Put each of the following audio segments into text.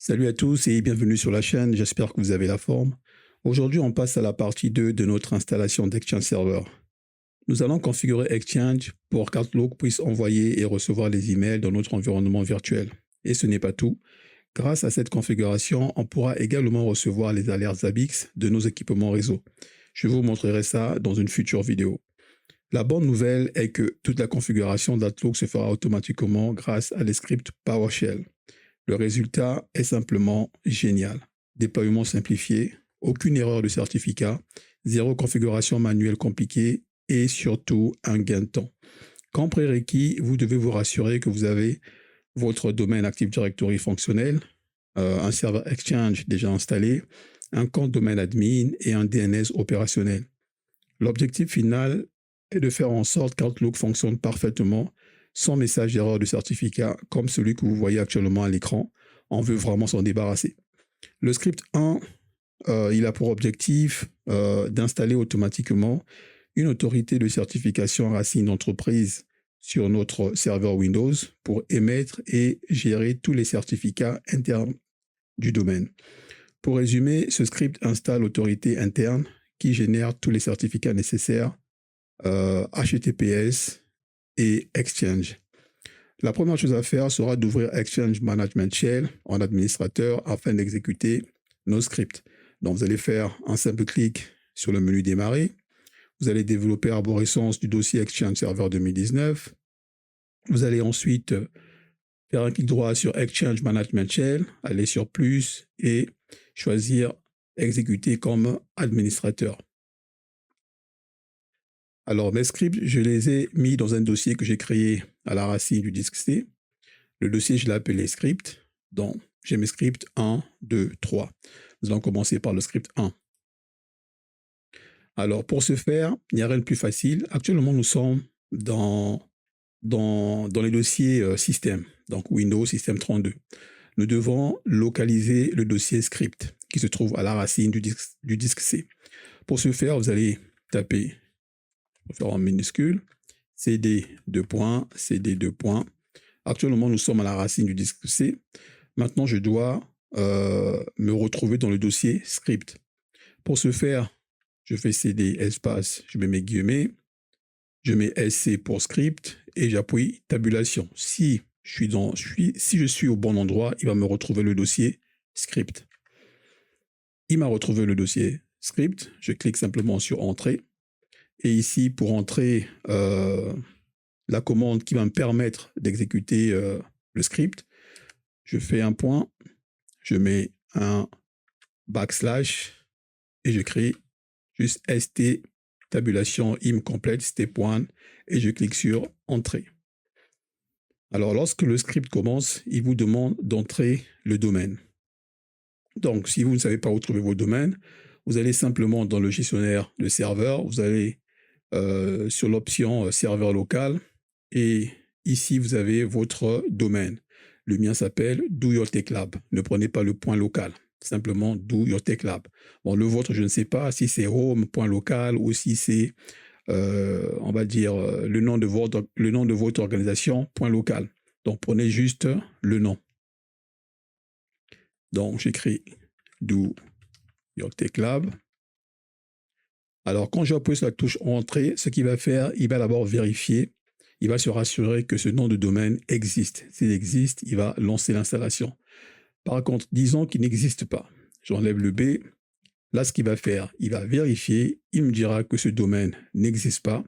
Salut à tous et bienvenue sur la chaîne, j'espère que vous avez la forme. Aujourd'hui, on passe à la partie 2 de notre installation d'Exchange Server. Nous allons configurer Exchange pour qu'Outlook puisse envoyer et recevoir les emails dans notre environnement virtuel. Et ce n'est pas tout. Grâce à cette configuration, on pourra également recevoir les alertes Zabbix de nos équipements réseau. Je vous montrerai ça dans une future vidéo. La bonne nouvelle est que toute la configuration d'Outlook se fera automatiquement grâce à les scripts PowerShell. Le résultat est simplement génial. Déploiement simplifié, aucune erreur de certificat, zéro configuration manuelle compliquée et surtout un gain de temps. Comme prérequis, vous devez vous rassurer que vous avez votre domaine Active Directory fonctionnel, un serveur Exchange déjà installé, un compte domaine admin et un DNS opérationnel. L'objectif final est de faire en sorte qu'Outlook fonctionne parfaitement sans message d'erreur de certificat comme celui que vous voyez actuellement à l'écran. On veut vraiment s'en débarrasser. Le script 1, il a pour objectif d'installer automatiquement une autorité de certification racine d'entreprise sur notre serveur Windows pour émettre et gérer tous les certificats internes du domaine. Pour résumer, ce script installe l'autorité interne qui génère tous les certificats nécessaires HTTPS et Exchange. La première chose à faire sera d'ouvrir Exchange Management Shell en administrateur afin d'exécuter nos scripts. Donc, vous allez faire un simple clic sur le menu Démarrer. Vous allez développer arborescence du dossier Exchange Server 2019. Vous allez ensuite faire un clic droit sur Exchange Management Shell, aller sur Plus et choisir Exécuter comme administrateur. Alors, mes scripts, je les ai mis dans un dossier que j'ai créé à la racine du disque C. Le dossier, je l'ai appelé script. Donc, j'ai mes scripts 1, 2, 3. Nous allons commencer par le script 1. Alors, pour ce faire, il n'y a rien de plus facile. Actuellement, nous sommes dans les dossiers système, donc Windows System 32. Nous devons localiser le dossier script qui se trouve à la racine du disque C. Pour ce faire, vous allez taper en minuscule, CD 2 points, CD 2 points. Actuellement, nous sommes à la racine du disque C. Maintenant, je dois me retrouver dans le dossier script. Pour ce faire, je fais CD espace, je mets mes guillemets, je mets SC pour script et j'appuie tabulation. Si je suis au bon endroit, il va me retrouver le dossier script. Il m'a retrouvé le dossier script. Je clique simplement sur Entrée. Et ici, pour entrer la commande qui va me permettre d'exécuter le script, je fais un point, je mets un backslash et j'écris juste ST tabulation im complète step 1 et je clique sur Entrée. Alors, lorsque le script commence, il vous demande d'entrer le domaine. Donc, si vous ne savez pas où trouver vos domaines, vous allez simplement dans le gestionnaire de serveur, vous allez sur l'option serveur local et ici, vous avez votre domaine. Le mien s'appelle Do Your Tech Lab. Ne prenez pas le point local, simplement Do Your Tech Lab. Bon, le vôtre, je ne sais pas si c'est home.local ou si c'est, on va dire, le nom de votre organisation, point local. Donc, prenez juste le nom. Donc, j'écris Do Your Tech Lab. Alors, quand j'appuie sur la touche Entrée, ce qu'il va faire, il va d'abord vérifier. Il va se rassurer que ce nom de domaine existe. S'il existe, il va lancer l'installation. Par contre, disons qu'il n'existe pas. J'enlève le B. Là, ce qu'il va faire, il va vérifier. Il me dira que ce domaine n'existe pas.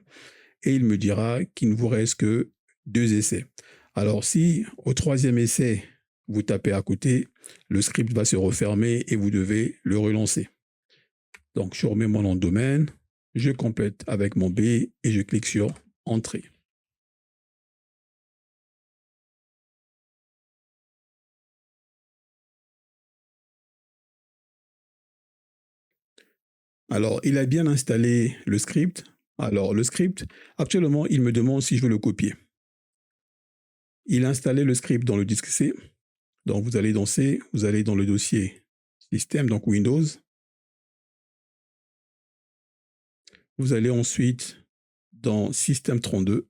Et il me dira qu'il ne vous reste que 2 essais. Alors, si au 3e essai, vous tapez à côté, le script va se refermer et vous devez le relancer. Donc, je remets mon nom de domaine, je complète avec mon B et je clique sur Entrée. Alors, il a bien installé le script. Alors, le script, actuellement, il me demande si je veux le copier. Il a installé le script dans le disque C. Donc, vous allez dans C, vous allez dans le dossier Système, donc Windows. Vous allez ensuite dans Système 32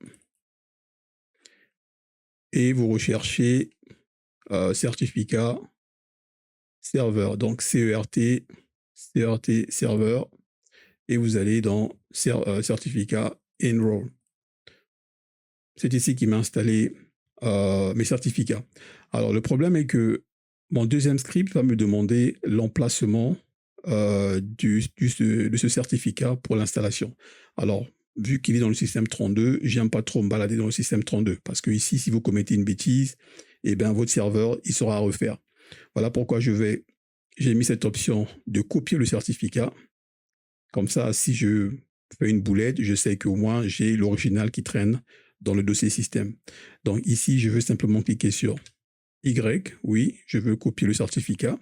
et vous recherchez certificat serveur. Donc CERT, serveur. Et vous allez dans certificat enroll. C'est ici qu'il m'a installé mes certificats. Alors, le problème est que mon deuxième script va me demander l'emplacement de ce certificat pour l'installation. Alors, vu qu'il est dans le système 32, j'aime pas trop me balader dans le système 32 parce que ici, si vous commettez une bêtise, eh bien, votre serveur, il sera à refaire. Voilà pourquoi j'ai mis cette option de copier le certificat. Comme ça, si je fais une boulette, je sais qu'au moins, j'ai l'original qui traîne dans le dossier système. Donc ici, je veux simplement cliquer sur Y. Oui, je veux copier le certificat.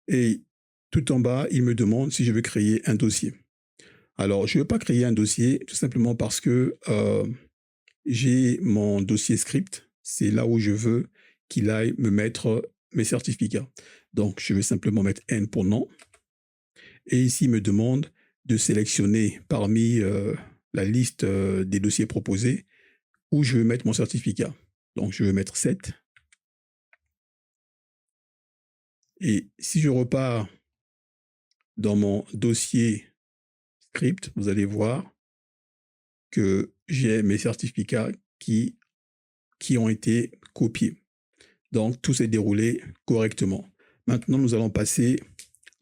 Et tout en bas, il me demande si je veux créer un dossier. Alors, je ne veux pas créer un dossier tout simplement parce que j'ai mon dossier script. C'est là où je veux qu'il aille me mettre mes certificats. Donc, je vais simplement mettre N pour nom. Et ici, il me demande de sélectionner parmi la liste des dossiers proposés où je veux mettre mon certificat. Donc, je vais mettre 7. Et si je repars dans mon dossier script, vous allez voir que j'ai mes certificats qui ont été copiés. Donc, tout s'est déroulé correctement. Maintenant, nous allons passer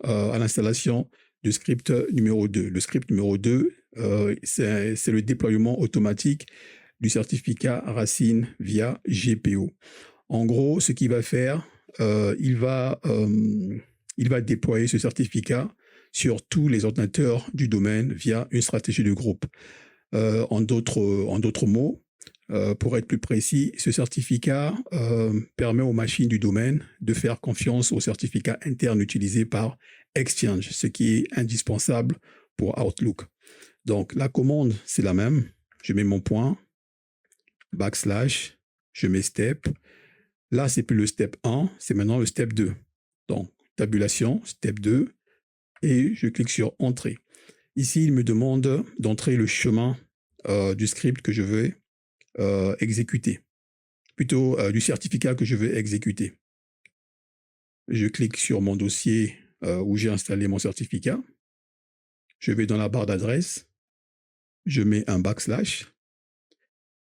à l'installation du script numéro 2. Le script numéro 2, c'est le déploiement automatique du certificat Racine via GPO. En gros, ce qu'il va faire, il va déployer ce certificat sur tous les ordinateurs du domaine via une stratégie de groupe. En d'autres mots, pour être plus précis, ce certificat permet aux machines du domaine de faire confiance au certificat interne utilisé par Exchange, ce qui est indispensable pour Outlook. Donc, la commande, c'est la même. Je mets mon point, backslash, je mets step. Là, c'est plus le step 1, c'est maintenant le step 2. Donc, tabulation, step 2, et je clique sur Entrée. Ici, il me demande d'entrer le chemin du script que je veux exécuter, plutôt du certificat que je veux exécuter. Je clique sur mon dossier où j'ai installé mon certificat. Je vais dans la barre d'adresse, je mets un backslash.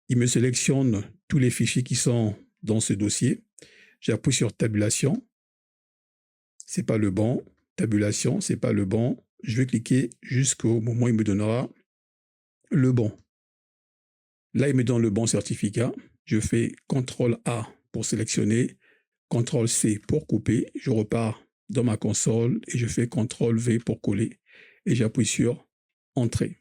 Il me sélectionne tous les fichiers qui sont dans ce dossier. J'appuie sur tabulation. C'est pas le bon. Tabulation, c'est pas le bon. Je vais cliquer jusqu'au moment où il me donnera le bon. Là, il me donne le bon certificat. Je fais CTRL-A pour sélectionner, CTRL-C pour couper. Je repars dans ma console et je fais CTRL-V pour coller. Et j'appuie sur Entrée.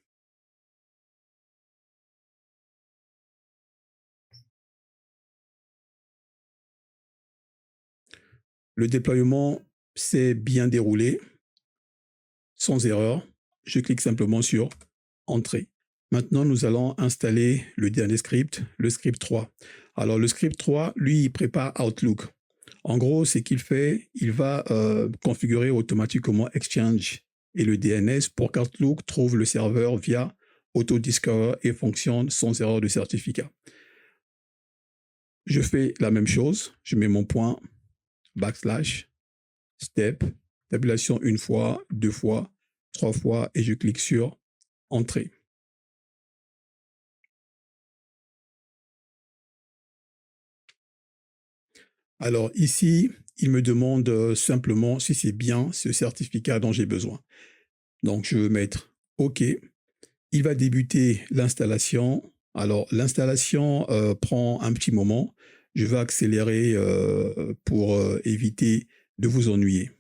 Le déploiement s'est bien déroulé, sans erreur. Je clique simplement sur Entrée. Maintenant, nous allons installer le dernier script, le script 3. Alors, le script 3, lui, il prépare Outlook. En gros, ce qu'il fait, il va configurer automatiquement Exchange et le DNS pour qu'Outlook trouve le serveur via Autodiscover et fonctionne sans erreur de certificat. Je fais la même chose. Je mets mon point, backslash, step, tabulation une fois, 2 fois, 3 fois et je clique sur Entrée. Alors ici, il me demande simplement si c'est bien ce certificat dont j'ai besoin. Donc je vais mettre OK. Il va débuter l'installation. Alors l'installation prend un petit moment. Je vais accélérer pour éviter de vous ennuyer.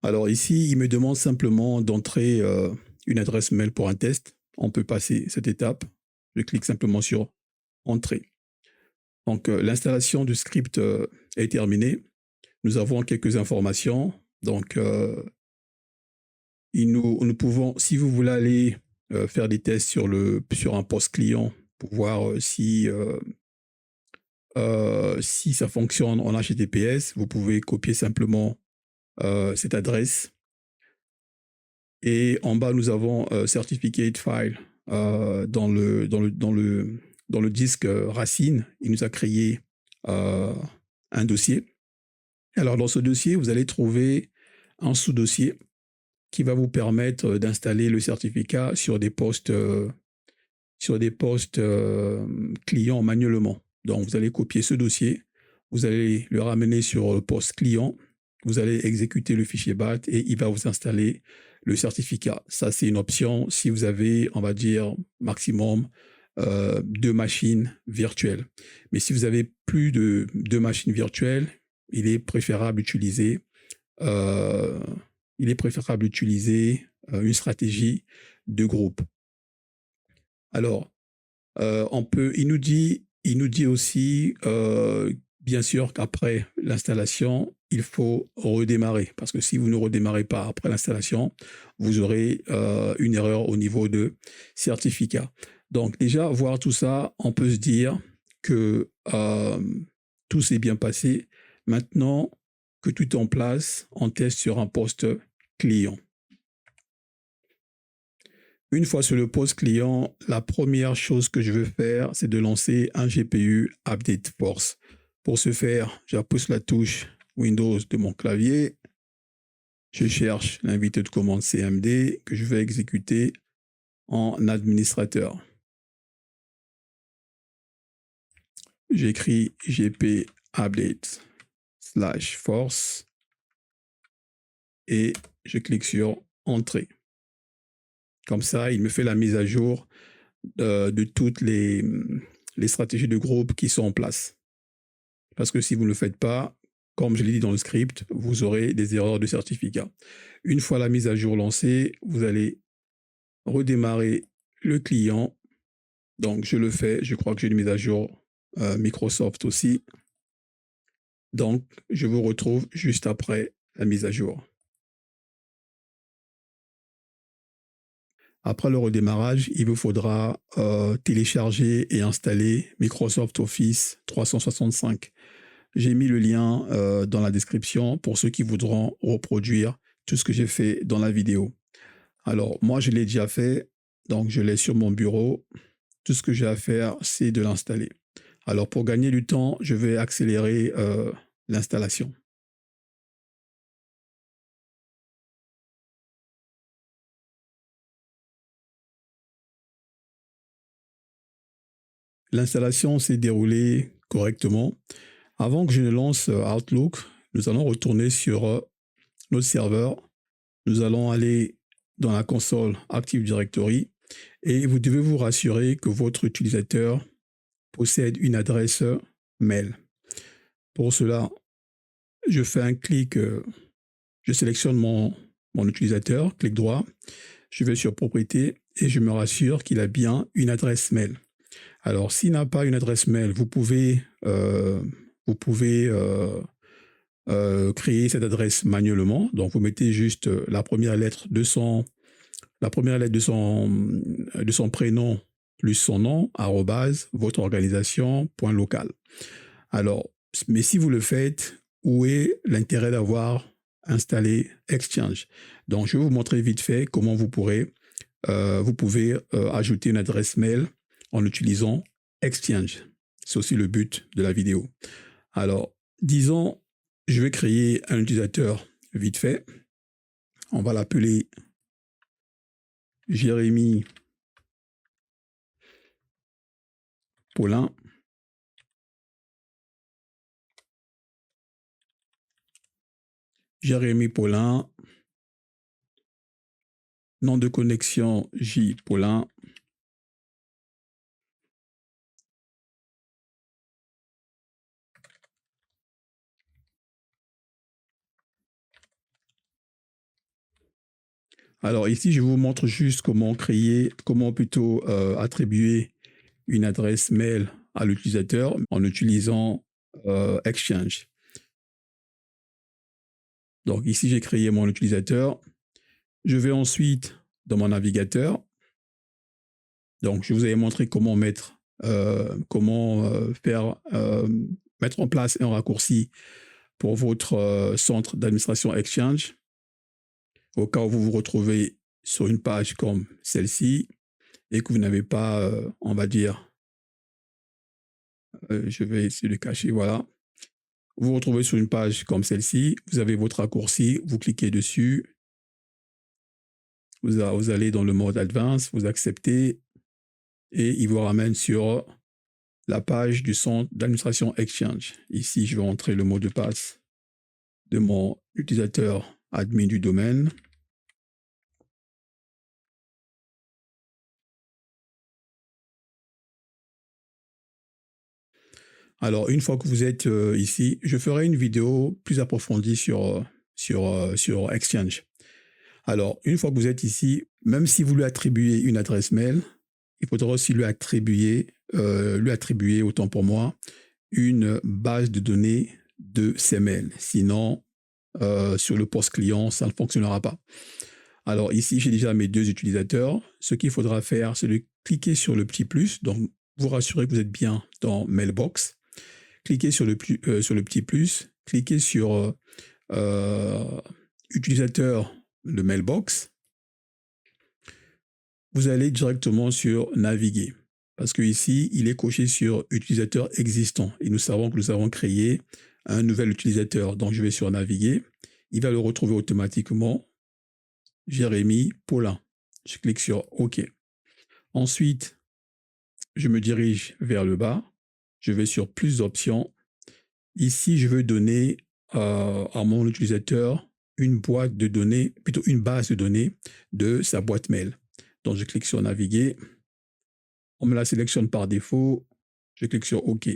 Alors ici, il me demande simplement d'entrer une adresse mail pour un test. On peut passer cette étape. Je clique simplement sur Entrée. Donc l'installation du script est terminée. Nous avons quelques informations. Donc nous pouvons, si vous voulez aller faire des tests sur un poste client pour voir si ça fonctionne en HTTPS, vous pouvez copier simplement cette adresse. Et en bas, nous avons Certificate File dans le disque racine. Il nous a créé un dossier. Alors, dans ce dossier, vous allez trouver un sous-dossier qui va vous permettre d'installer le certificat sur des postes clients manuellement. Donc, vous allez copier ce dossier, vous allez le ramener sur le poste client, vous allez exécuter le fichier BAT et il va vous installer le certificat. Ça, c'est une option si vous avez, on va dire, maximum 2 machines virtuelles. Mais si vous avez plus de 2 machines virtuelles, il est préférable d'utiliser une stratégie de groupe. Alors, il nous dit aussi, bien sûr qu'après l'installation, il faut redémarrer. Parce que si vous ne redémarrez pas après l'installation, vous aurez une erreur au niveau de certificat. Donc déjà, voir tout ça, on peut se dire que tout s'est bien passé. Maintenant que tout est en place, on teste sur un poste client. Une fois sur le poste client, la première chose que je veux faire, c'est de lancer un GPU Update Force. Pour ce faire, j'appuie sur la touche Windows de mon clavier. Je cherche l'invité de commande CMD que je vais exécuter en administrateur. J'écris GP Update /force et je clique sur Entrée. Comme ça, il me fait la mise à jour de toutes les stratégies de groupe qui sont en place. Parce que si vous ne le faites pas, comme je l'ai dit dans le script, vous aurez des erreurs de certificat. Une fois la mise à jour lancée, vous allez redémarrer le client. Donc, je le fais. Je crois que j'ai une mise à jour Microsoft aussi. Donc, je vous retrouve juste après la mise à jour. Après le redémarrage, il vous faudra télécharger et installer Microsoft Office 365. J'ai mis le lien dans la description pour ceux qui voudront reproduire tout ce que j'ai fait dans la vidéo. Alors, moi, je l'ai déjà fait, donc je l'ai sur mon bureau. Tout ce que j'ai à faire, c'est de l'installer. Alors, pour gagner du temps, je vais accélérer l'installation. L'installation s'est déroulée correctement. Avant que je ne lance Outlook, nous allons retourner sur notre serveur. Nous allons aller dans la console Active Directory et vous devez vous rassurer que votre utilisateur possède une adresse mail. Pour cela, je fais un clic, je sélectionne mon utilisateur, clic droit, je vais sur Propriétés et je me rassure qu'il a bien une adresse mail. Alors, s'il n'a pas une adresse mail, vous pouvez créer cette adresse manuellement. Donc, vous mettez juste la première lettre de son prénom plus son nom, @votreorganisation.local. Alors, mais si vous le faites, où est l'intérêt d'avoir installé Exchange? Donc, je vais vous montrer vite fait comment vous pouvez ajouter une adresse mail en utilisant Exchange. C'est aussi le but de la vidéo. Alors, disons, je vais créer un utilisateur vite fait. On va l'appeler Jérémy Paulin. Jérémy Paulin. Nom de connexion J Paulin. Alors ici, je vous montre juste comment attribuer une adresse mail à l'utilisateur en utilisant Exchange. Donc ici, j'ai créé mon utilisateur. Je vais ensuite dans mon navigateur. Donc, je vous avais montré comment mettre en place un raccourci pour votre centre d'administration Exchange. Au cas où vous vous retrouvez sur une page comme celle-ci et que vous n'avez pas, on va dire, je vais essayer de cacher, voilà. Vous vous retrouvez sur une page comme celle-ci, vous avez votre raccourci, vous cliquez dessus, vous allez dans le mode Advanced, vous acceptez et il vous ramène sur la page du centre d'administration Exchange. Ici, je vais entrer le mot de passe de mon utilisateur admin du domaine. Alors, une fois que vous êtes ici, je ferai une vidéo plus approfondie sur Exchange. Alors, une fois que vous êtes ici, même si vous lui attribuez une adresse mail, il faudra aussi lui attribuer, autant pour moi, une base de données de ces mails. Sinon, sur le poste client, ça ne fonctionnera pas. Alors ici, j'ai déjà mes deux utilisateurs. Ce qu'il faudra faire, c'est de cliquer sur le petit plus. Donc, vous rassurez que vous êtes bien dans Mailbox. Cliquez sur le petit plus. Cliquez sur utilisateur de Mailbox. Vous allez directement sur naviguer. Parce que ici, il est coché sur utilisateur existant. Et nous savons que nous avons créé un nouvel utilisateur. Donc, je vais sur naviguer. Il va le retrouver automatiquement. Jérémy Paulin. Je clique sur OK. Ensuite, je me dirige vers le bas. Je vais sur plus d'options. Ici, je veux donner à mon utilisateur une boîte de données, plutôt une base de données de sa boîte mail. Donc, je clique sur naviguer. On me la sélectionne par défaut. Je clique sur OK.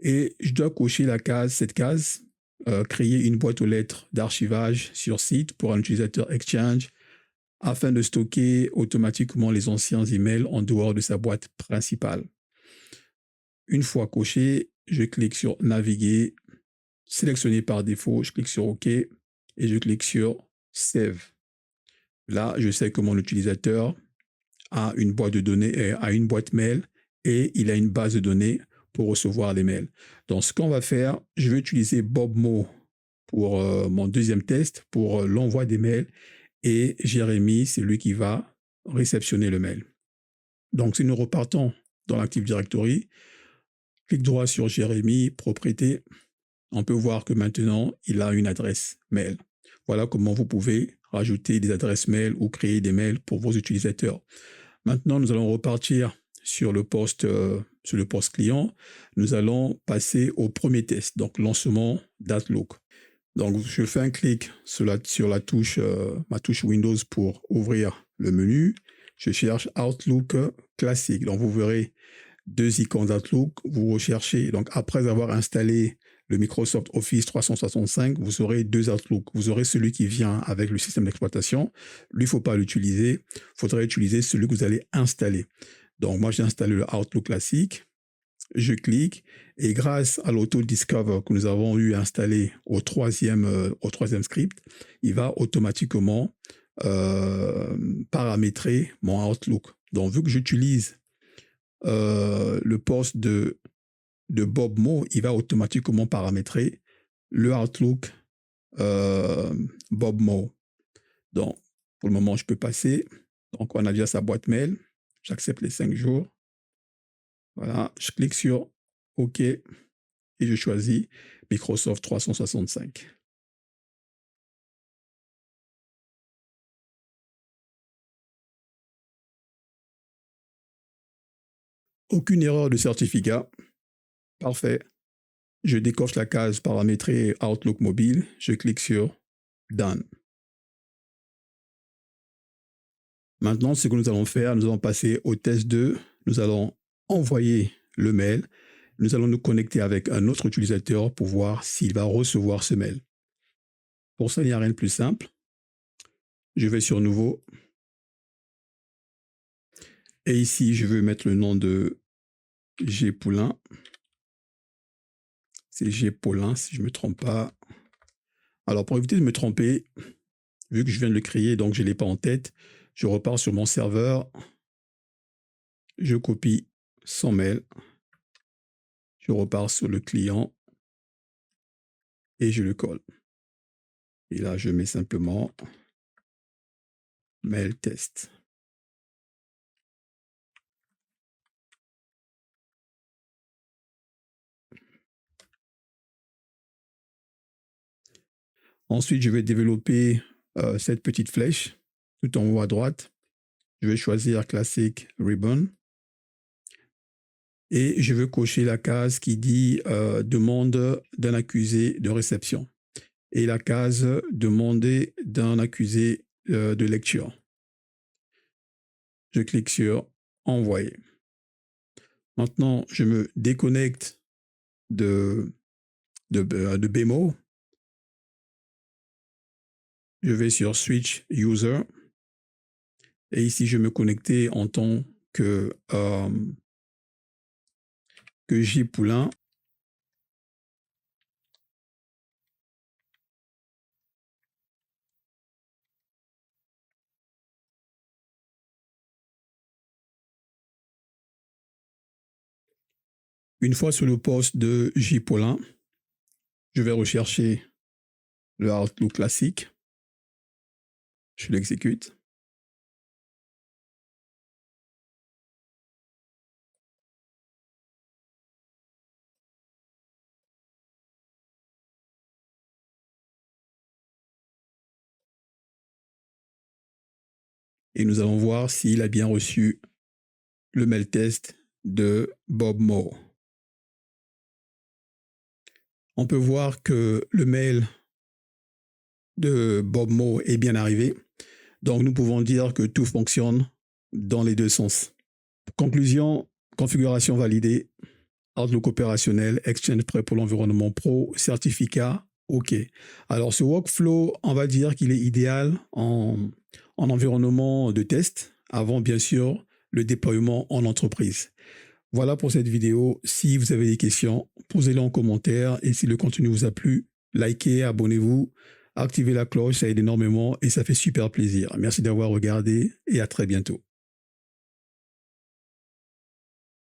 Et je dois cocher cette case, créer une boîte aux lettres d'archivage sur site pour un utilisateur Exchange afin de stocker automatiquement les anciens emails en dehors de sa boîte principale. Une fois coché, je clique sur naviguer, sélectionner par défaut, je clique sur OK et je clique sur Save. Là, je sais que mon utilisateur a une boîte de données, a une boîte mail et il a une base de données pour recevoir les mails. Donc, ce qu'on va faire, je vais utiliser BobMo pour mon deuxième test, pour l'envoi des mails, et Jérémy, c'est lui qui va réceptionner le mail. Donc, si nous repartons dans l'Active Directory, clic droit sur Jérémy, propriété, on peut voir que maintenant, il a une adresse mail. Voilà comment vous pouvez rajouter des adresses mail ou créer des mails pour vos utilisateurs. Maintenant, nous allons repartir sur le poste client. Nous allons passer au premier test, donc lancement d'Outlook. Donc, je fais un clic sur la touche, ma touche Windows pour ouvrir le menu. Je cherche Outlook classique. Donc, vous verrez deux icônes d'Outlook. Vous recherchez. Donc, après avoir installé le Microsoft Office 365, vous aurez deux Outlook. Vous aurez celui qui vient avec le système d'exploitation. Lui, il ne faut pas l'utiliser. Il faudrait utiliser celui que vous allez installer. Donc, moi, j'ai installé le Outlook classique. Je clique et grâce à l'auto-discover que nous avons eu installé au troisième script, il va automatiquement paramétrer mon Outlook. Donc, vu que j'utilise le poste de BobMo, il va automatiquement paramétrer le Outlook BobMo. Donc, pour le moment, je peux passer. Donc, on a déjà sa boîte mail. J'accepte les 5 jours. Voilà, je clique sur OK et je choisis Microsoft 365. Aucune erreur de certificat. Parfait. Je décoche la case paramétrer Outlook mobile. Je clique sur Done. Maintenant, ce que nous allons faire, nous allons passer au test 2. Nous allons envoyer le mail. Nous allons nous connecter avec un autre utilisateur pour voir s'il va recevoir ce mail. Pour ça, il n'y a rien de plus simple. Je vais sur Nouveau. Et ici, je veux mettre le nom de G. Poulin. C'est G. Paulin, si je ne me trompe pas. Alors, pour éviter de me tromper, vu que je viens de le créer, donc je ne l'ai pas en tête, je repars sur mon serveur. Je copie son mail. Je repars sur le client. et je le colle. Et là, je mets simplement mail test. Ensuite, je vais développer cette petite flèche tout en haut à droite. Je vais choisir Classic Ribbon. Et je veux cocher la case qui dit demande d'un accusé de réception et la case demander d'un accusé de lecture. Je clique sur envoyer. Maintenant, je me déconnecte de BMO. Je vais sur Switch User. Et ici, je vais me connecter en tant que J. Poulain. Une fois sur le poste de J. Poulain, je vais rechercher le Outlook classique. Je l'exécute. Et nous allons voir s'il a bien reçu le mail test de Bob Moore. On peut voir que le mail de Bob Moore est bien arrivé. Donc, nous pouvons dire que tout fonctionne dans les deux sens. Conclusion, configuration validée, Outlook opérationnel, Exchange prêt pour l'environnement pro, certificat, OK. Alors, ce workflow, on va dire qu'il est idéal en environnement de test, avant bien sûr le déploiement en entreprise. Voilà pour cette vidéo. Si vous avez des questions, posez-les en commentaire. Et si le contenu vous a plu, likez, abonnez-vous, activez la cloche, ça aide énormément et ça fait super plaisir. Merci d'avoir regardé et à très bientôt.